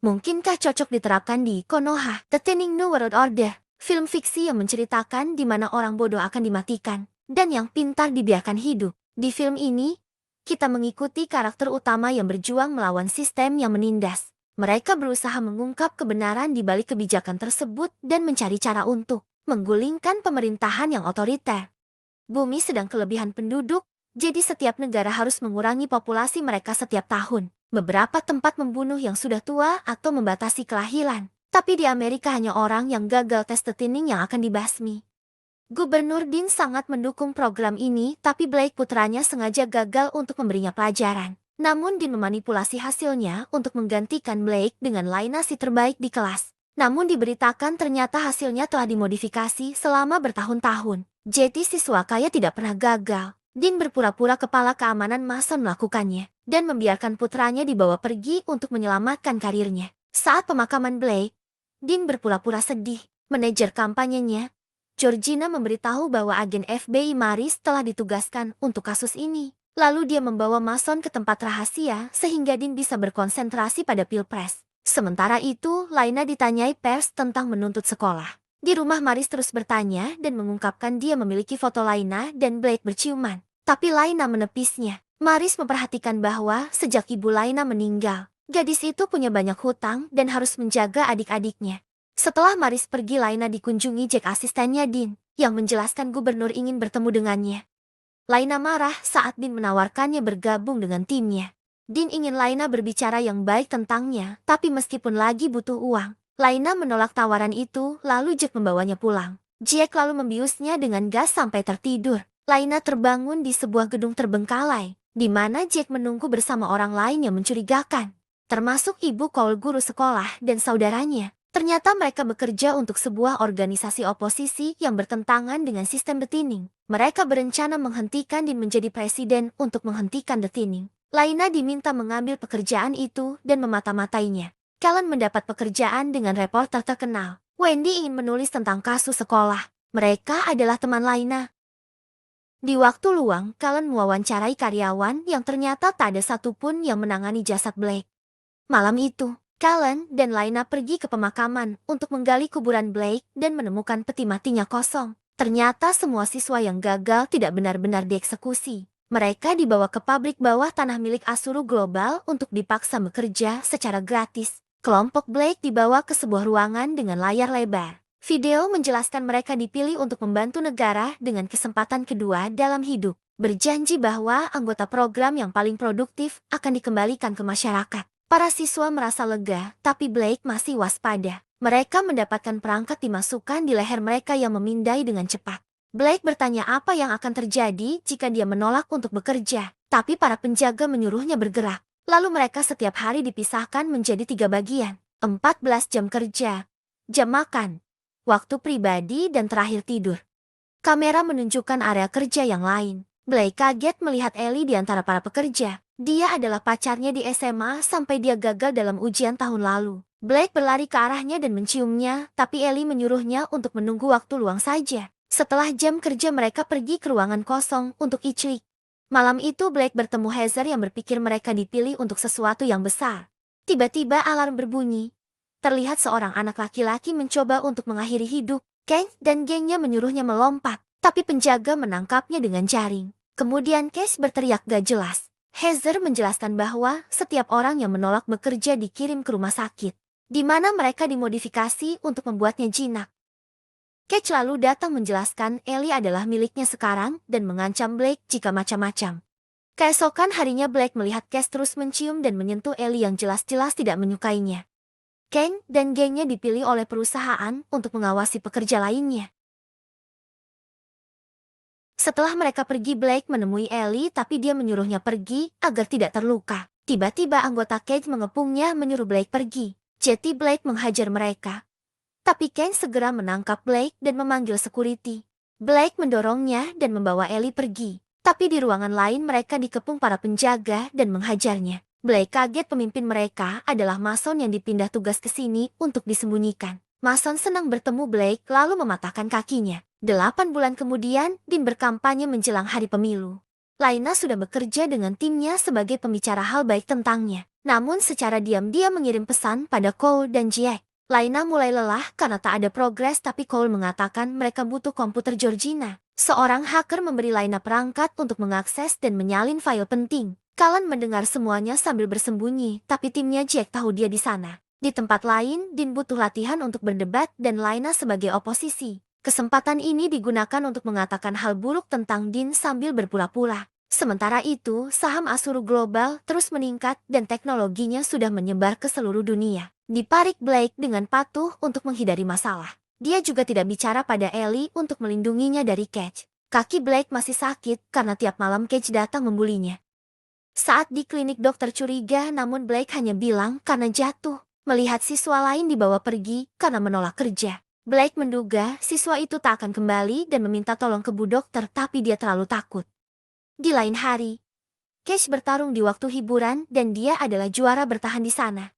Mungkinkah cocok diterapkan di Konoha, The Thinning New World Order, film fiksi yang menceritakan di mana orang bodoh akan dimatikan, dan yang pintar dibiarkan hidup. Di film ini, kita mengikuti karakter utama yang berjuang melawan sistem yang menindas. Mereka berusaha mengungkap kebenaran di balik kebijakan tersebut dan mencari cara untuk menggulingkan pemerintahan yang otoriter. Bumi sedang kelebihan penduduk, jadi setiap negara harus mengurangi populasi mereka setiap tahun. Beberapa tempat membunuh yang sudah tua atau membatasi kelahiran. Tapi di Amerika hanya orang yang gagal tes tetining yang akan dibasmi. Gubernur Dean sangat mendukung program ini, tapi Blake putranya sengaja gagal untuk memberinya pelajaran. Namun Dean memanipulasi hasilnya untuk menggantikan Blake dengan Laina si terbaik di kelas. Namun diberitakan ternyata hasilnya telah dimodifikasi selama bertahun-tahun. Jadi siswa kaya tidak pernah gagal. Dean berpura-pura kepala keamanan Mason melakukannya, dan membiarkan putranya dibawa pergi untuk menyelamatkan karirnya. Saat pemakaman Blake, Dean berpura-pura sedih. Manajer kampanyenya, Georgina, memberitahu bahwa agen FBI Maris telah ditugaskan untuk kasus ini. Lalu dia membawa Mason ke tempat rahasia sehingga Dean bisa berkonsentrasi pada pilpres. Sementara itu, Laina ditanyai pers tentang menuntut sekolah. Di rumah Maris terus bertanya dan mengungkapkan dia memiliki foto Laina dan Blake berciuman. Tapi Laina menepisnya. Maris memperhatikan bahwa sejak ibu Laina meninggal, gadis itu punya banyak hutang dan harus menjaga adik-adiknya. Setelah Maris pergi, Laina dikunjungi Jack, asistennya Dean, yang menjelaskan gubernur ingin bertemu dengannya. Laina marah saat Dean menawarkannya bergabung dengan timnya. Dean ingin Laina berbicara yang baik tentangnya, tapi meskipun lagi butuh uang, Laina menolak tawaran itu, lalu Jack membawanya pulang. Jack lalu membiusnya dengan gas sampai tertidur. Laina terbangun di sebuah gedung terbengkalai, di mana Jack menunggu bersama orang lain yang mencurigakan, termasuk ibu Cole, guru sekolah, dan saudaranya. Ternyata mereka bekerja untuk sebuah organisasi oposisi yang bertentangan dengan sistem The Thinning. Mereka berencana menghentikan Dean menjadi presiden untuk menghentikan The Thinning. Laina diminta mengambil pekerjaan itu dan memata-matainya. Kellen mendapat pekerjaan dengan reporter terkenal. Wendy ingin menulis tentang kasus sekolah. Mereka adalah teman Laina. Di waktu luang, Kellen mewawancarai karyawan yang ternyata tak ada satupun yang menangani jasad Blake. Malam itu, Kellen dan Laina pergi ke pemakaman untuk menggali kuburan Blake dan menemukan peti matinya kosong. Ternyata semua siswa yang gagal tidak benar-benar dieksekusi. Mereka dibawa ke pabrik bawah tanah milik Asuru Global untuk dipaksa bekerja secara gratis. Kelompok Blake dibawa ke sebuah ruangan dengan layar lebar. Video menjelaskan mereka dipilih untuk membantu negara dengan kesempatan kedua dalam hidup. Berjanji bahwa anggota program yang paling produktif akan dikembalikan ke masyarakat. Para siswa merasa lega, tapi Blake masih waspada. Mereka mendapatkan perangkat dimasukkan di leher mereka yang memindai dengan cepat. Blake bertanya apa yang akan terjadi jika dia menolak untuk bekerja, tapi para penjaga menyuruhnya bergerak. Lalu mereka setiap hari dipisahkan menjadi 3 bagian, 14 jam kerja, jam makan, waktu pribadi, dan terakhir tidur. Kamera menunjukkan area kerja yang lain. Blake kaget melihat Ellie di antara para pekerja. Dia adalah pacarnya di SMA sampai dia gagal dalam ujian tahun lalu. Blake berlari ke arahnya dan menciumnya, tapi Ellie menyuruhnya untuk menunggu waktu luang saja. Setelah jam kerja mereka pergi ke ruangan kosong untuk icuik. Malam itu Blake bertemu Heather yang berpikir mereka dipilih untuk sesuatu yang besar. Tiba-tiba alarm berbunyi. Terlihat seorang anak laki-laki mencoba untuk mengakhiri hidup. Kang dan gengnya menyuruhnya melompat, tapi penjaga menangkapnya dengan jaring. Kemudian Cash berteriak gak jelas. Heather menjelaskan bahwa setiap orang yang menolak bekerja dikirim ke rumah sakit, di mana mereka dimodifikasi untuk membuatnya jinak. Cash lalu datang menjelaskan Ellie adalah miliknya sekarang dan mengancam Blake jika macam-macam. Keesokan harinya Blake melihat Cash terus mencium dan menyentuh Ellie yang jelas-jelas tidak menyukainya. Kang dan gengnya dipilih oleh perusahaan untuk mengawasi pekerja lainnya. Setelah mereka pergi, Blake menemui Ellie tapi dia menyuruhnya pergi agar tidak terluka. Tiba-tiba anggota Cage mengepungnya menyuruh Blake pergi. Jadi Blake menghajar mereka. Tapi Kang segera menangkap Blake dan memanggil security. Blake mendorongnya dan membawa Ellie pergi. Tapi di ruangan lain mereka dikepung para penjaga dan menghajarnya. Blake kaget pemimpin mereka adalah Mason yang dipindah tugas ke sini untuk disembunyikan. Mason senang bertemu Blake lalu mematahkan kakinya. 8 bulan kemudian, Dean berkampanye menjelang hari pemilu. Laina sudah bekerja dengan timnya sebagai pembicara hal baik tentangnya. Namun secara diam dia mengirim pesan pada Cole dan Jack. Laina mulai lelah karena tak ada progres, tapi Cole mengatakan mereka butuh komputer Georgina. Seorang hacker memberi Laina perangkat untuk mengakses dan menyalin file penting. Cullen mendengar semuanya sambil bersembunyi, tapi timnya Jack tahu dia di sana. Di tempat lain, Dean butuh latihan untuk berdebat dan Laina sebagai oposisi. Kesempatan ini digunakan untuk mengatakan hal buruk tentang Dean sambil berpura-pura. Sementara itu, saham Asuru Global terus meningkat dan teknologinya sudah menyebar ke seluruh dunia. Diparik Blake dengan patuh untuk menghindari masalah. Dia juga tidak bicara pada Ellie untuk melindunginya dari Cage. Kaki Blake masih sakit karena tiap malam Cage datang membulinya. Saat di klinik dokter curiga, namun Blake hanya bilang karena jatuh. Melihat siswa lain dibawa pergi karena menolak kerja. Blake menduga siswa itu tak akan kembali dan meminta tolong ke bu dokter, tapi dia terlalu takut. Di lain hari, Cash bertarung di waktu hiburan dan dia adalah juara bertahan di sana.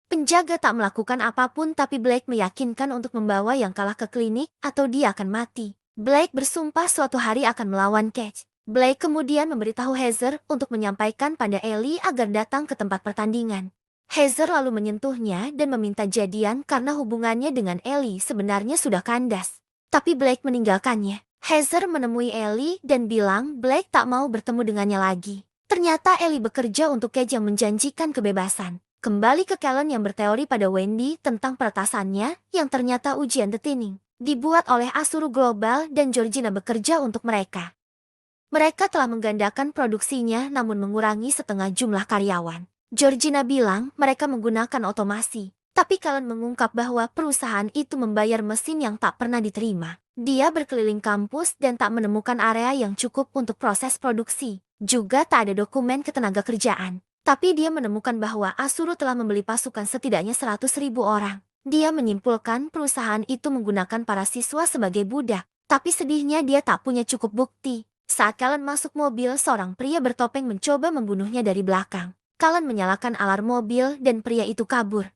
Penjaga tak melakukan apapun, tapi Blake meyakinkan untuk membawa yang kalah ke klinik atau dia akan mati. Blake bersumpah suatu hari akan melawan Cash. Blake kemudian memberitahu Heather untuk menyampaikan pada Ellie agar datang ke tempat pertandingan. Heather lalu menyentuhnya dan meminta jadian karena hubungannya dengan Ellie sebenarnya sudah kandas. Tapi Blake meninggalkannya. Heather menemui Ellie dan bilang Blake tak mau bertemu dengannya lagi. Ternyata Ellie bekerja untuk Cage yang menjanjikan kebebasan. Kembali ke Cullen yang berteori pada Wendy tentang peretasannya yang ternyata ujian The Thinning. Dibuat oleh Asuru Global dan Georgina bekerja untuk mereka. Mereka telah menggandakan produksinya namun mengurangi setengah jumlah karyawan. Georgina bilang mereka menggunakan otomasi. Tapi Cullen mengungkap bahwa perusahaan itu membayar mesin yang tak pernah diterima. Dia berkeliling kampus dan tak menemukan area yang cukup untuk proses produksi. Juga tak ada dokumen ketenaga kerjaan. Tapi dia menemukan bahwa Asuru telah membeli pasukan setidaknya 100.000 orang. Dia menyimpulkan perusahaan itu menggunakan para siswa sebagai budak. Tapi sedihnya dia tak punya cukup bukti. Saat Cullen masuk mobil, seorang pria bertopeng mencoba membunuhnya dari belakang. Cullen menyalakan alarm mobil dan pria itu kabur.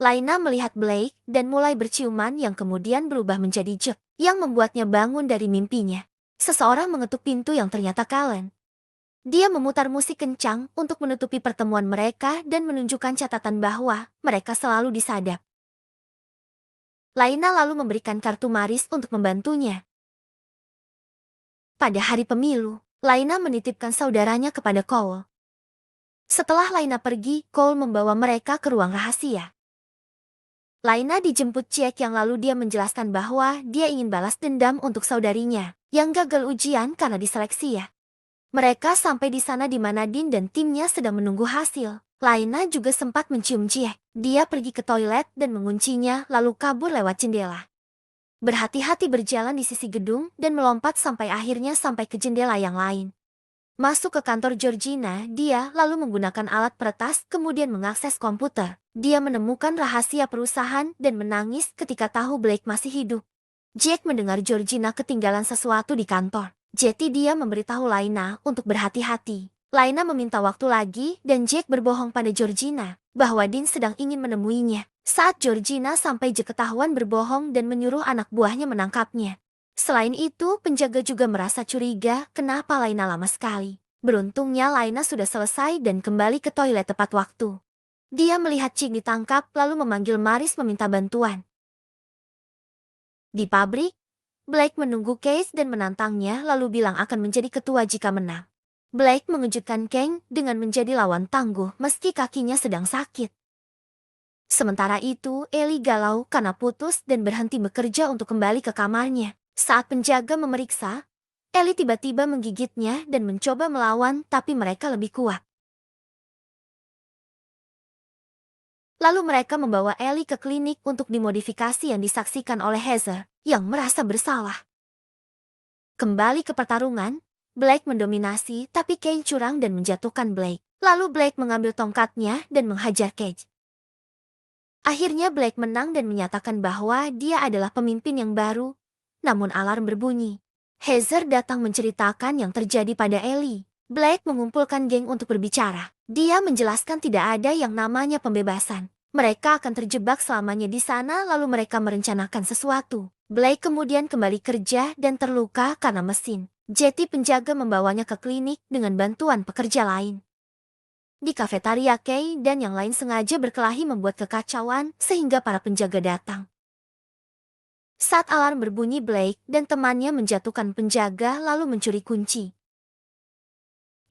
Laina melihat Blake dan mulai berciuman yang kemudian berubah menjadi Jack, yang membuatnya bangun dari mimpinya. Seseorang mengetuk pintu yang ternyata Cullen. Dia memutar musik kencang untuk menutupi pertemuan mereka dan menunjukkan catatan bahwa mereka selalu disadap. Laina lalu memberikan kartu Maris untuk membantunya. Pada hari pemilu, Laina menitipkan saudaranya kepada Cole. Setelah Laina pergi, Cole membawa mereka ke ruang rahasia. Laina dijemput Jack yang lalu dia menjelaskan bahwa dia ingin balas dendam untuk saudarinya yang gagal ujian karena diseleksi ya. Mereka sampai di sana di mana Dean dan timnya sedang menunggu hasil. Laina juga sempat mencium Jack. Dia pergi ke toilet dan menguncinya lalu kabur lewat jendela. Berhati-hati berjalan di sisi gedung dan melompat sampai akhirnya sampai ke jendela yang lain. Masuk ke kantor Georgina, dia lalu menggunakan alat peretas kemudian mengakses komputer. Dia menemukan rahasia perusahaan dan menangis ketika tahu Blake masih hidup. Jack mendengar Georgina ketinggalan sesuatu di kantor. Jadi dia memberitahu Laina untuk berhati-hati. Laina meminta waktu lagi dan Jack berbohong pada Georgina bahwa Dean sedang ingin menemuinya. Saat Georgina sampai Jack ketahuan berbohong dan menyuruh anak buahnya menangkapnya. Selain itu, penjaga juga merasa curiga kenapa Laina lama sekali. Beruntungnya Laina sudah selesai dan kembali ke toilet tepat waktu. Dia melihat Chick ditangkap lalu memanggil Maris meminta bantuan. Di pabrik, Blake menunggu Case dan menantangnya lalu bilang akan menjadi ketua jika menang. Blake mengejutkan Kang dengan menjadi lawan tangguh meski kakinya sedang sakit. Sementara itu, Ellie galau karena putus dan berhenti bekerja untuk kembali ke kamarnya. Saat penjaga memeriksa, Ellie tiba-tiba menggigitnya dan mencoba melawan, tapi mereka lebih kuat. Lalu mereka membawa Ellie ke klinik untuk dimodifikasi yang disaksikan oleh Heather, yang merasa bersalah. Kembali ke pertarungan, Blake mendominasi, tapi Kane curang dan menjatuhkan Blake. Lalu Blake mengambil tongkatnya dan menghajar Cage. Akhirnya Blake menang dan menyatakan bahwa dia adalah pemimpin yang baru. Namun alarm berbunyi. Heather datang menceritakan yang terjadi pada Ellie. Blake mengumpulkan geng untuk berbicara. Dia menjelaskan tidak ada yang namanya pembebasan. Mereka akan terjebak selamanya di sana lalu mereka merencanakan sesuatu. Blake kemudian kembali kerja dan terluka karena mesin. Jadi penjaga membawanya ke klinik dengan bantuan pekerja lain. Di kafetaria Kay dan yang lain sengaja berkelahi membuat kekacauan sehingga para penjaga datang. Saat alarm berbunyi, Blake dan temannya menjatuhkan penjaga lalu mencuri kunci.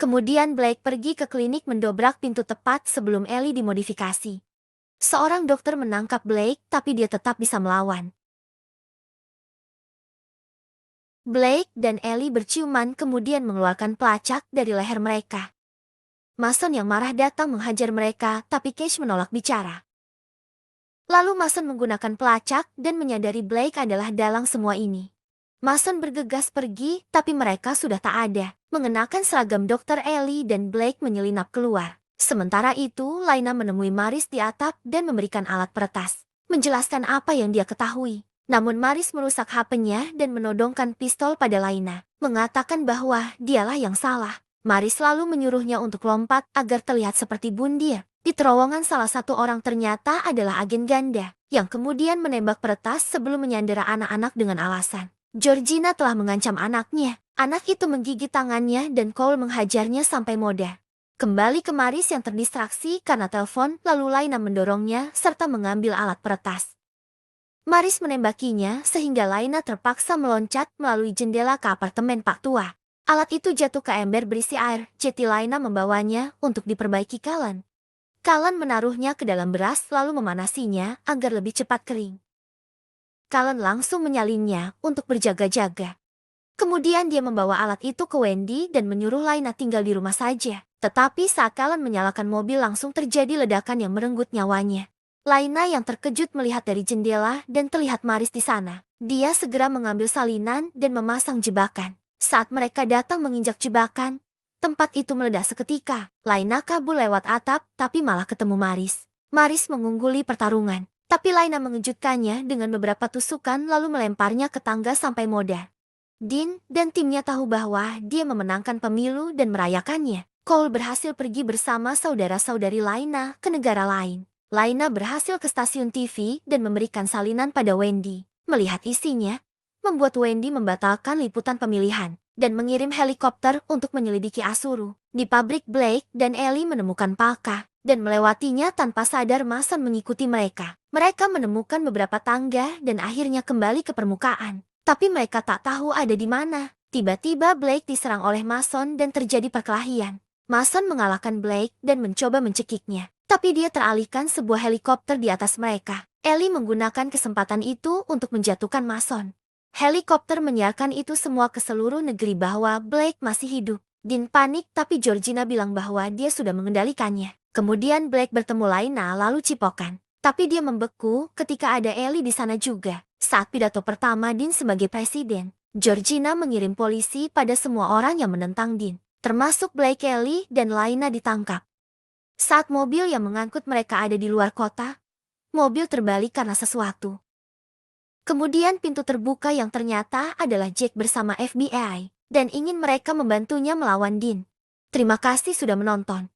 Kemudian Blake pergi ke klinik mendobrak pintu tepat sebelum Ellie dimodifikasi. Seorang dokter menangkap Blake tapi dia tetap bisa melawan. Blake dan Ellie berciuman kemudian mengeluarkan pelacak dari leher mereka. Mason yang marah datang menghajar mereka tapi Cash menolak bicara. Lalu Mason menggunakan pelacak dan menyadari Blake adalah dalang semua ini. Mason bergegas pergi tapi mereka sudah tak ada. Mengenakan seragam dokter, Ellie dan Blake menyelinap keluar. Sementara itu Laina menemui Maris di atap dan memberikan alat peretas. Menjelaskan apa yang dia ketahui. Namun Maris merusak HP-nya dan menodongkan pistol pada Laina. Mengatakan bahwa dialah yang salah. Maris lalu menyuruhnya untuk lompat agar terlihat seperti bundir. Di terowongan salah satu orang ternyata adalah agen ganda. Yang kemudian menembak peretas sebelum menyandera anak-anak dengan alasan Georgina telah mengancam anaknya. Anak itu menggigit tangannya dan Cole menghajarnya sampai modar. Kembali ke Maris yang terdistraksi karena telepon, lalu Laina mendorongnya serta mengambil alat peretas. Maris menembakinya sehingga Laina terpaksa meloncat melalui jendela ke apartemen Pak Tua. Alat itu jatuh ke ember berisi air, jadi Laina membawanya untuk diperbaiki Callan. Callan menaruhnya ke dalam beras lalu memanasinya agar lebih cepat kering. Callan langsung menyalinnya untuk berjaga-jaga. Kemudian dia membawa alat itu ke Wendy dan menyuruh Laina tinggal di rumah saja. Tetapi saat Callan menyalakan mobil langsung terjadi ledakan yang merenggut nyawanya. Laina yang terkejut melihat dari jendela dan terlihat Maris di sana. Dia segera mengambil salinan dan memasang jebakan. Saat mereka datang menginjak jebakan, tempat itu meledak seketika. Laina kabur lewat atap tapi malah ketemu Maris. Maris mengungguli pertarungan. Tapi Laina mengejutkannya dengan beberapa tusukan lalu melemparnya ke tangga sampai modar. Dean dan timnya tahu bahwa dia memenangkan pemilu dan merayakannya. Cole berhasil pergi bersama saudara-saudari Laina ke negara lain. Laina berhasil ke stasiun TV dan memberikan salinan pada Wendy. Melihat isinya, membuat Wendy membatalkan liputan pemilihan dan mengirim helikopter untuk menyelidiki Asuru. Di pabrik, Blake dan Ellie menemukan Palka dan melewatinya tanpa sadar. Mason mengikuti mereka. Mereka menemukan beberapa tangga dan akhirnya kembali ke permukaan. Tapi mereka tak tahu ada di mana. Tiba-tiba Blake diserang oleh Mason dan terjadi perkelahian. Mason mengalahkan Blake dan mencoba mencekiknya. Tapi dia teralihkan sebuah helikopter di atas mereka. Ellie menggunakan kesempatan itu untuk menjatuhkan Mason. Helikopter menyiarkan itu semua ke seluruh negeri bahwa Blake masih hidup. Dean panik tapi Georgina bilang bahwa dia sudah mengendalikannya. Kemudian Blake bertemu Laina lalu cipokan. Tapi dia membeku ketika ada Ellie di sana juga. Saat pidato pertama Dean sebagai presiden, Georgina mengirim polisi pada semua orang yang menentang Dean, termasuk Blake. Ellie dan Laina ditangkap. Saat mobil yang mengangkut mereka ada di luar kota, mobil terbalik karena sesuatu. Kemudian pintu terbuka yang ternyata adalah Jack bersama FBI, dan ingin mereka membantunya melawan Dean. Terima kasih sudah menonton.